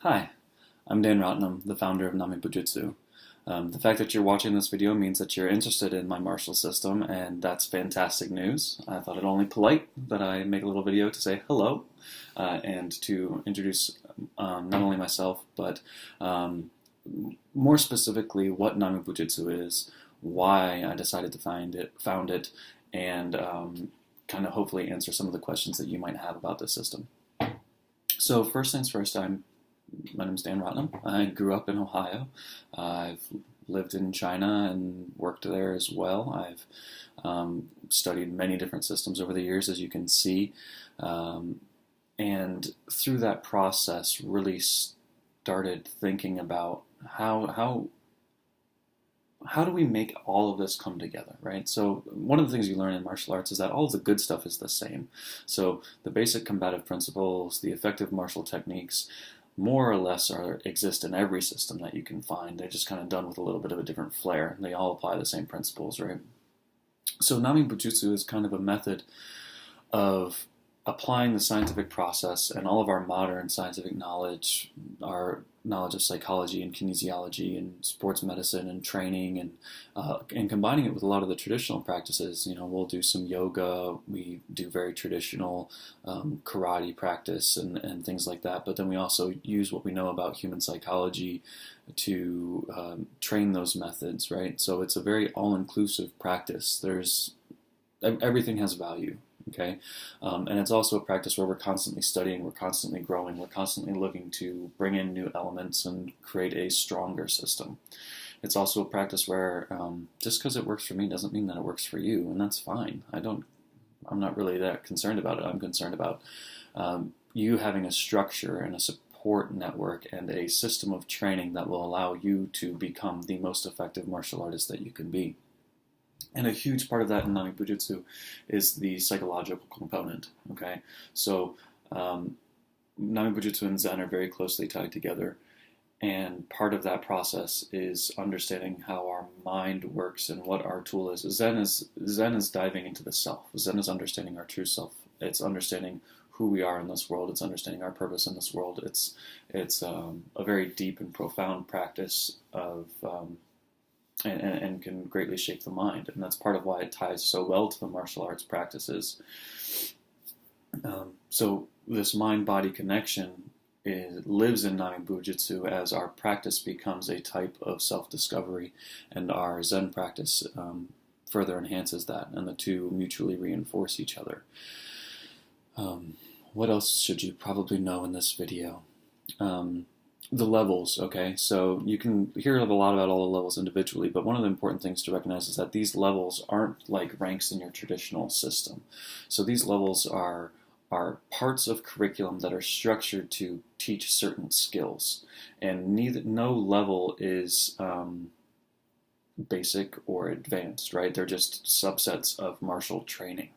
Hi, I'm Dan Rotnam, the founder of Nami Bujutsu. The fact that you're watching this video means that you're interested in my martial system, and that's fantastic news. I thought it only polite that I make a little video to say hello and to introduce not only myself, but more specifically what Nami Bujutsu is, why I decided to found it, and kind of hopefully answer some of the questions that you might have about this system. So first things first, my name is Dan Rotnam. I grew up in Ohio. I've lived in China and worked there as well. I've studied many different systems over the years, as you can see. And through that process, really started thinking about how do we make all of this come together, right? So one of the things you learn in martial arts is that all of the good stuff is the same. So the basic combative principles, the effective martial techniques, more or less exist in every system that you can find. They're just kind of done with a little bit of a different flair. They all apply the same principles, right? So Nami Bujutsu is kind of a method of applying the scientific process and all of our modern scientific knowledge, our knowledge of psychology and kinesiology and sports medicine and training, and combining it with a lot of the traditional practices. You know, we'll do some yoga, we do very traditional karate practice and things like that. But then we also use what we know about human psychology to train those methods, right? So it's a very all-inclusive practice. Everything has value. Okay, and it's also a practice where we're constantly studying, we're constantly growing, we're constantly looking to bring in new elements and create a stronger system. It's also a practice where just because it works for me doesn't mean that it works for you, and that's fine. I'm not really that concerned about it. I'm concerned about you having a structure and a support network and a system of training that will allow you to become the most effective martial artist that you can be. And a huge part of that in Nami Bujutsu is the psychological component. Okay, so Nami Bujutsu and Zen are very closely tied together, and part of that process is understanding how our mind works and what our tool is. Zen is diving into the self. Zen is understanding our true self. It's understanding who we are in this world. It's understanding our purpose in this world. It's a very deep and profound practice of and can greatly shape the mind. And that's part of why it ties so well to the martial arts practices. So this mind-body connection lives in Nami Bujutsu as our practice becomes a type of self-discovery, and our Zen practice further enhances that, and the two mutually reinforce each other. What else should you probably know in this video? The levels, okay? So you can hear a lot about all the levels individually, but one of the important things to recognize is that these levels aren't like ranks in your traditional system. So these levels are parts of curriculum that are structured to teach certain skills, and no level is basic or advanced, right? They're just subsets of martial training.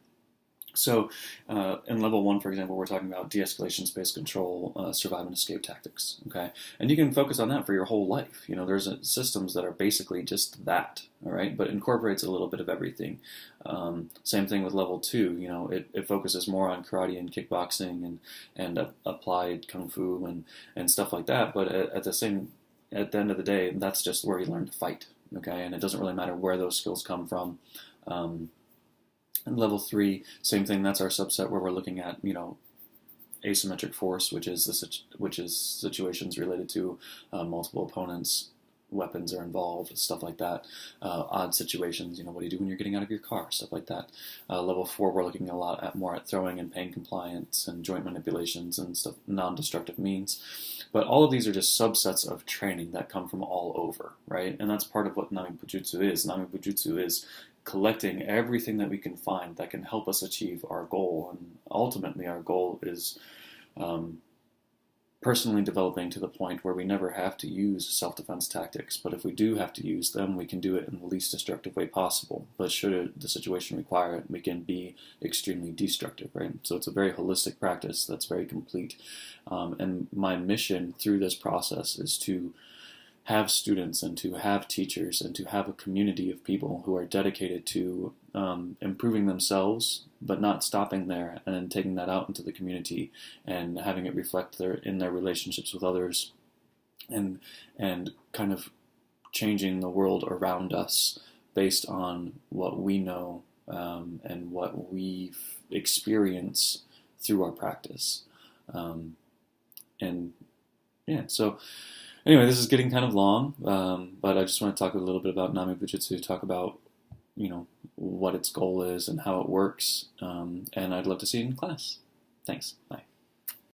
So in level 1, for example, we're talking about de-escalation, space control, survive and escape tactics, okay? And you can focus on that for your whole life. You know, there's systems that are basically just that, all right? But incorporates a little bit of everything. Same thing with level 2, you know, it focuses more on karate and kickboxing and applied kung fu and stuff like that. But at the end of the day, that's just where you learn to fight, okay? And it doesn't really matter where those skills come from. And level 3, same thing. That's our subset where we're looking at, you know, asymmetric force, which is situations related to multiple opponents, weapons are involved, stuff like that. Odd situations, you know, what do you do when you're getting out of your car, stuff like that. Level 4, we're looking more at throwing and pain compliance and joint manipulations and stuff, non-destructive means. But all of these are just subsets of training that come from all over, right? And that's part of what Nami Bujutsu is. Nami Bujutsu is collecting everything that we can find that can help us achieve our goal. And ultimately, our goal is personally developing to the point where we never have to use self-defense tactics. But if we do have to use them, we can do it in the least destructive way possible. But should the situation require it, we can be extremely destructive, right? So it's a very holistic practice that's very complete. And my mission through this process is to have students and to have teachers and to have a community of people who are dedicated to improving themselves, but not stopping there, and then taking that out into the community and having it reflect in their relationships with others, and kind of changing the world around us based on what we know and what we experience through our practice. And yeah, so anyway, this is getting kind of long, but I just want to talk a little bit about Nami Bujutsu, talk about, what its goal is and how it works, and I'd love to see it in class. Thanks. Bye.